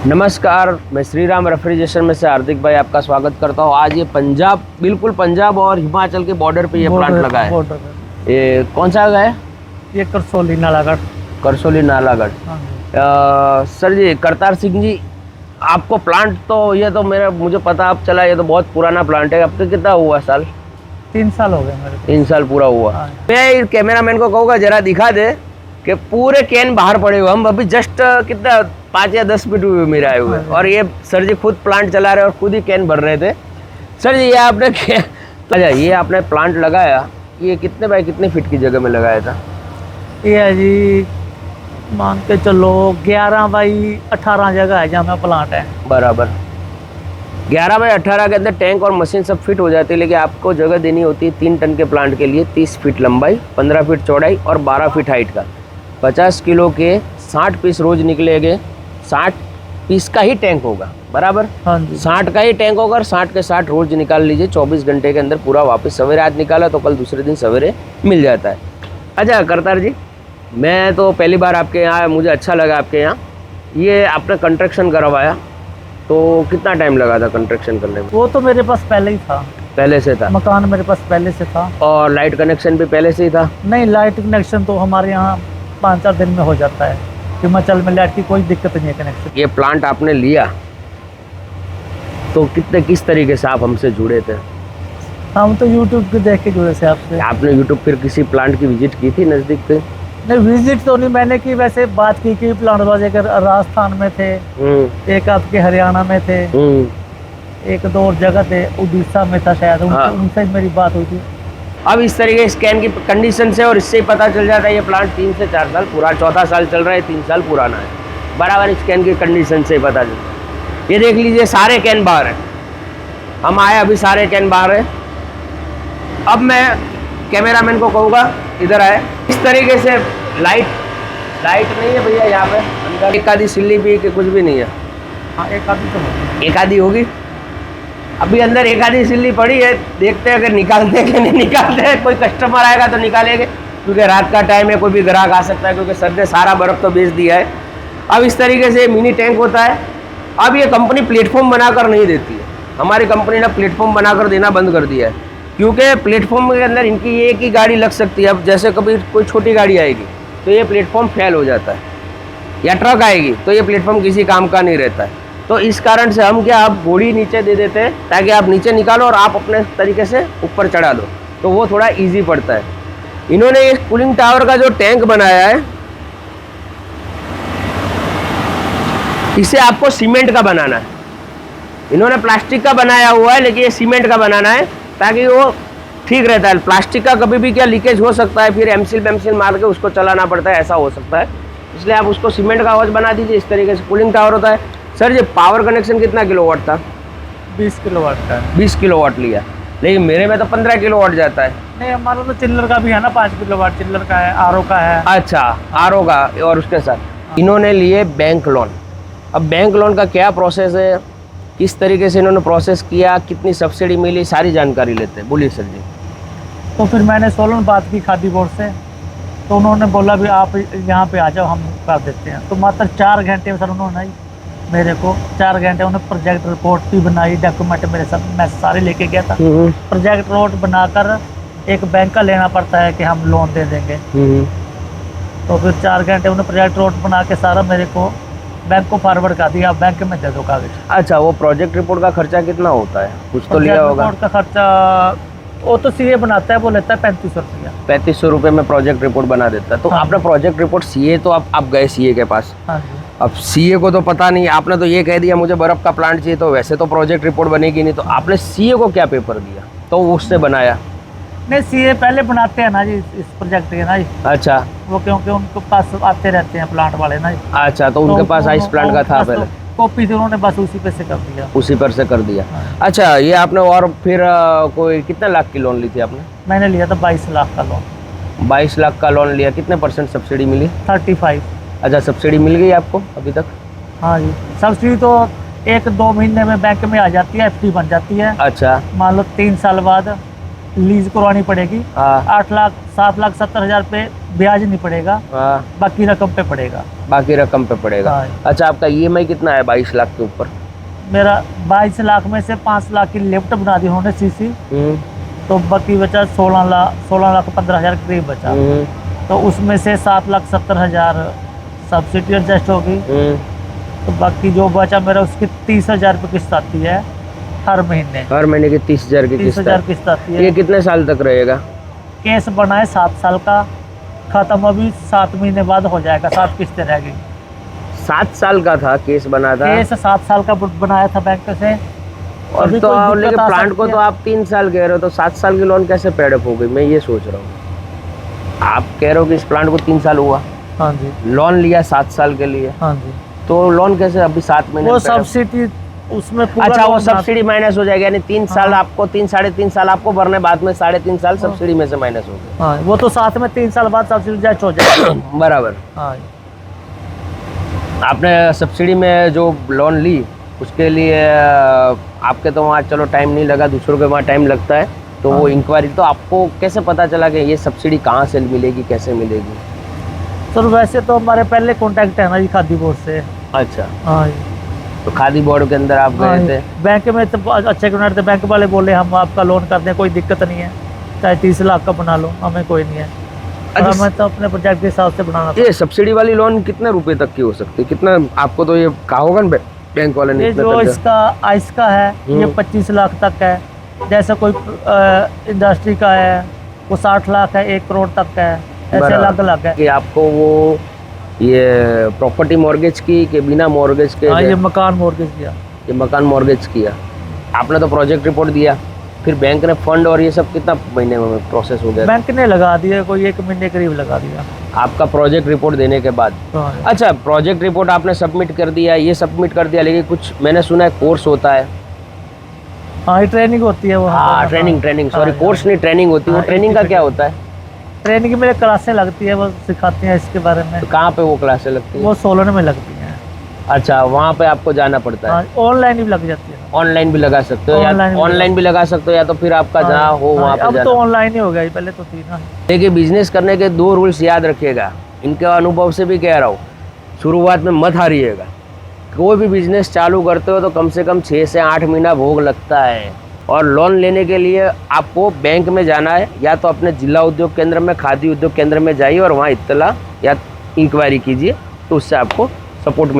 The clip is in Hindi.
नमस्कार, मैं श्री राम रेफ्रिजरेशन में से हार्दिक भाई आपका स्वागत करता हूँ। आज ये पंजाब, बिल्कुल पंजाब और हिमाचल के बॉर्डर पे ये प्लांट लगा है। ये कौन सा है? ये करसोली नालागढ़। करसोली नालागढ़। सर जी, करतार सिंह जी, आपको प्लांट तो ये तो मुझे पता अब चला, ये तो बहुत पुराना प्लांट है। अब तो कितना हुआ साल? 3 साल हो गए मेरे। 3 साल पूरा हुआ। मैं कैमरामैन को कहूँगा जरा दिखा दे कि पूरे कैन बाहर पड़े हुए। हम अभी जस्ट कितना 5 या 10 फीट मेरे आए हुए, और ये सर जी खुद प्लांट चला रहे और खुद ही कैन भर रहे थे। सर जी, ये आपने अच्छा, ये आपने प्लांट लगाया, ये कितने बाय कितने फीट की जगह में लगाया था? ये जी मान के चलो 11 बाई 18 जगह है जहाँ में प्लांट है। बराबर 11 बाय 18 के अंदर टैंक और मशीन सब फिट हो जाती है, लेकिन आपको जगह देनी होती है 3 टन के प्लांट के लिए। 30 फीट लंबाई, 15 फीट चौड़ाई और 12 फीट हाइट का। 50 किलो के 60 पीस रोज निकलेंगे। 60 पीस का ही टैंक होगा, बराबर? हाँ जी। 60 का ही टैंक होगा और 60 के 60 रोज निकाल लीजिए। 24 घंटे के अंदर पूरा वापस। सवेरे आज निकाला तो कल दूसरे दिन सवेरे मिल जाता है। अच्छा करतार जी, मैं तो पहली बार आपके यहाँ आया, मुझे अच्छा लगा आपके यहाँ। ये आपने कंस्ट्रक्शन करवाया तो कितना टाइम लगा था कंस्ट्रक्शन करने में? वो तो मेरे पास पहले ही था। पहले से था? मकान मेरे पास पहले से था। और लाइट कनेक्शन भी पहले से ही था? नहीं, लाइट कनेक्शन तो हमारे यहाँ 5-4 दिन में हो जाता है। हिमाचल में लाइट की कोई दिक्कत नहीं है कनेक्शन। ये प्लांट आपने लिया तो किस तरीके से आप हमसे जुड़े थे? हम तो यूट्यूब पे देख के जुड़े थे आपसे। आपने यूट्यूब फिर किसी प्लांट की विजिट की थी नज़दीक पे? नहीं, विजिट तो नहीं मैंने की, वैसे बात की कि प्लांट वाले राजस्थान में थे, एक आपके हरियाणा में थे, एक 2 और जगह थे, उड़ीसा में था शायद। उनसे मेरी बात हुई थी। अब इस तरीके स्कैन की कंडीशन से और इससे ही पता चल जाता है ये प्लांट 3 से 4 साल पूरा, 14 साल चल रहा है, 3 साल पुराना है। बराबर स्कैन की कंडीशन से ही पता चलता है। ये देख लीजिए, सारे कैन बाहर है। हम आए अभी, सारे कैन बाहर है। अब मैं कैमरामैन को कहूँगा इधर आए। इस तरीके से लाइट नहीं है भैया यहाँ पे अंदर? एक आधी सिल्ली भी कि कुछ भी नहीं है? हाँ, एक आधी तो होगी। एक आधी होगी। अभी अंदर एक आधी सिल्ली पड़ी है, देखते हैं अगर निकालते हैं कि नहीं निकालते हैं। कोई कस्टमर आएगा तो निकालेंगे, क्योंकि रात का टाइम है, कोई भी ग्राहक आ सकता है, क्योंकि सर ने सारा बर्फ तो बेच दिया है। अब इस तरीके से मिनी टैंक होता है। अब ये कंपनी प्लेटफॉर्म बनाकर नहीं देती है। हमारी कंपनी ने प्लेटफॉर्म बनाकर देना बंद कर दिया है, क्योंकि प्लेटफॉर्म के अंदर इनकी एक ही गाड़ी लग सकती है। अब जैसे कभी कोई छोटी गाड़ी आएगी तो ये प्लेटफॉर्म फेल हो जाता है, या ट्रक आएगी तो ये प्लेटफॉर्म किसी काम का नहीं रहता है। तो इस कारण से हम क्या, आप बोड़ी नीचे दे देते हैं ताकि आप नीचे निकालो और आप अपने तरीके से ऊपर चढ़ा दो, तो वो थोड़ा इजी पड़ता है। इन्होंने ये कूलिंग टावर का जो टैंक बनाया है, इसे आपको सीमेंट का बनाना है। इन्होंने प्लास्टिक का बनाया हुआ है, लेकिन ये सीमेंट का बनाना है ताकि वो ठीक रहता है। प्लास्टिक का कभी भी क्या लीकेज हो सकता है, फिर एमसील मार के उसको चलाना पड़ता है, ऐसा हो सकता है। इसलिए आप उसको सीमेंट का हाउस बना दीजिए। इस तरीके से कूलिंग टावर होता है। सर जी, पावर कनेक्शन कितना किलोवाट था? 20 किलोवाट का है। 20 किलोवाट लिया, लेकिन मेरे में तो 15 किलोवाट जाता है। नहीं, हमारा तो चिल्लर का भी है ना, 5 किलोवाट चिल्लर का है, आरओ का है। अच्छा, आरओ का। और उसके साथ इन्होंने लिए बैंक लोन। अब बैंक लोन का क्या प्रोसेस है, किस तरीके से इन्होंने प्रोसेस किया, कितनी सब्सिडी मिली, सारी जानकारी लेते हैं। बोलिए सर जी। तो फिर मैंने सोलन बात की खादी बोर्ड से, तो उन्होंने बोला भी आप यहाँ पे आ जाओ, हम कर देते हैं। तो मात्र 4 घंटे में सर उन्होंने मेरे को 4 घंटे उन्होंने प्रोजेक्ट रिपोर्ट भी बनाई, डॉक्यूमेंट मेरे सब मैं सारे लेके गया था। प्रोजेक्ट रिपोर्ट बनाकर एक बैंक का लेना पड़ता है कि हम लोन दे देंगे। तो फिर 4 घंटे उन्होंने प्रोजेक्ट रिपोर्ट बना के सारा मेरे को बैंक को फॉरवर्ड कर दिया, बैंक में दे दो कागज। अच्छा, वो प्रोजेक्ट रिपोर्ट का खर्चा कितना होता है? कुछ तो लिया होगा। रिपोर्ट का खर्चा वो तो सीए बनाता है, वो लेता है 3500 रुपया। 3500 रुपये में प्रोजेक्ट रिपोर्ट बना देता है। तो आपने प्रोजेक्ट रिपोर्ट सीए, तो आप गए सीए के पास। हाँ जी। अब सीए को तो पता नहीं, आपने तो ये कह दिया मुझे बर्फ़ का प्लांट चाहिए, तो वैसे तो प्रोजेक्ट रिपोर्ट बनेगी नहीं। तो आपने सीए को क्या पेपर दिया तो उससे बनाया? नहीं, सीए पहले बनाते हैं ना जी इस प्रोजेक्ट के ना जी। अच्छा, वो क्योंकि उनके पास आते रहते हैं प्लांट वाले ना जी। अच्छा, तो उनके पास आइस प्लांट का था पहले, कॉपी से उन्होंने बस उसी पे से कर दिया, उसी पर से कर दिया। हाँ। अच्छा, ये आपने और फिर कोई कितने लाख की लोन ली थी आपने? मैंने लिया था 22 लाख का लोन। 22 लाख का लोन लिया। कितने % सब्सिडी मिली? 35। अच्छा, सब्सिडी मिल गई आपको अभी तक? हाँ जी, सब्सिडी तो 1-2 महीने में बैंक में आ जाती है, एफडी बन जाती है। अच्छा, मान लो 3 साल बाद लीज करवानी पड़ेगी। हाँ 8,07,70,000 पे ब्याज नहीं पड़ेगा, हाँ, बाकी रकम पे पड़ेगा। बाकी रकम पे पड़ेगा। हाँ। अच्छा, आपका EMI कितना है 22 लाख के ऊपर? मेरा 22 लाख में से 5 लाख की लिफ्ट बना दी उन्होंने सीसी, तो बाकी बचा 16,15,000 के करीब बचा। तो उसमें से 7,70,000 सब्सिडी एडजस्ट होगी, तो बाकी जो बचा मेरा उसकी 30,000 रुपये किस्त आती है हर महीने। हर महीने की 30,000 की किस्त? 30,000 किस्त आती है। ये कितने साल तक रहेगा? केस बना है 7 साल का, खत्म अभी 7 महीने बाद हो जाएगा, 7 किस्तें रह गई। 7 साल का था केस बना था? केस 7 साल का बनाया था बैंक से। और अभी तो कोई लेकिन दिक्कत आ प्लांट सकती को है। तो आप 3 साल कह रहे हो, तो 7 साल की लोन कैसे पेडअप हो गई? मैं ये सोच रहा हूँ। आप कह रहे हो कि इस प्लांट को 3 साल हुआ, हाँ जी, लोन लिया 7 साल के लिए, हाँ जी। तो लोन कैसे अभी 7 महीने वो में paid up? सब्सिडी उसमें पूरा अच्छा, वो लोन ना- सब्सिडी माइनस हो जाएगा, यानी 3 साल आपको 3-3.5 साल आपको भरने, बाद में 3.5 साल सब्सिडी में से माइनस हो गए। हाँ, वो तो साथ में 3 साल बाद सब्सिडी एडजस्ट हो जाएगा। बराबर। हाँ, आपने सब्सिडी में जो लोन ली उसके लिए आपके तो वहाँ चलो टाइम नहीं लगा, दूसरों के वहाँ टाइम लगता है, तो वो इंक्वायरी, तो आपको कैसे पता चला कि ये सब्सिडी कहाँ से मिलेगी, कैसे मिलेगी? सर वैसे तो हमारे पहले कॉन्टैक्ट है ना जी खादी बोर्ड से। अच्छा, हाँ जी। तो खादी बोर्ड के अंदर आप हाँ गए जी। थे? बैंक में तो अच्छे क्रेडिट थे, बैंक वाले बोले हम आपका लोन कर दें, कोई दिक्कत नहीं है, चाहे 30 लाख का बना लो, हमें कोई नहीं है। और अच्छा, हमें तो अपने प्रोजेक्ट के हिसाब से बनाना था। ये सब्सिडी वाली लोन कितने रुपए तक की हो सकती है? कितना आपको तो ये कहा होगा ना बैंक वाले ने? ये इतने जो तक इसका आइस का है ये 25 लाख तक है, जैसे कोई इंडस्ट्री का है वो 60 लाख है, 1 करोड़ तक का है, ऐसे बराबर। अलग अलग है। कि आपको वो ये प्रॉपर्टी मॉर्गेज की कि बिना मॉर्गेज के? हाँ, ये मकान मॉर्गेज किया। ये मकान मॉर्गेज किया आपने, तो प्रोजेक्ट रिपोर्ट दिया, फिर बैंक ने फंड और ये सब कितना महीने में प्रोसेस हो गया? बैंक ने लगा दिया, कोई 1 महीने करीब लगा दिया। आपका प्रोजेक्ट रिपोर्ट देने के बाद? हाँ, अच्छा, प्रोजेक्ट रिपोर्ट आपने सबमिट कर दिया, ये सबमिट कर दिया, लेकिन कुछ मैंने सुना है कोर्स होता है। हाँ, ये ट्रेनिंग होती है वो। हाँ, ट्रेनिंग सॉरी, हाँ, कोर्स नहीं, ट्रेनिंग होती है। वो हाँ, ट्रेनिंग का क्या होता है? ट्रेनिंग में क्लासें लगती है, वो सिखाती हैं इसके बारे में। तो कहाँ पे वो क्लासें लगती है? वो सोलन में लगती हैं। अच्छा, वहाँ पे आपको जाना पड़ता है? हाँ, ऑनलाइन भी लग जाती है। ऑनलाइन भी लगा सकते हो, या ऑनलाइन भी लगा सकते हो, या तो फिर आपका जहाँ हो वहाँ पे अब जाना। तो ऑनलाइन ही हो गया, पहले तो थी ना। देखिए, बिजनेस करने के 2 रूल्स याद रखिएगा, इनके अनुभव से भी कह रहा हूँ। शुरुआत में मत हारिएगा। कोई भी बिजनेस चालू करते हो तो कम से कम 6 से 8 महीना भोग लगता है, और लोन लेने के लिए आपको बैंक में जाना है, या तो अपने जिला उद्योग केंद्र में, खादी उद्योग केंद्र में जाइए और वहाँ इत्तला या इंक्वायरी कीजिए, तो उससे आपको सपोर्ट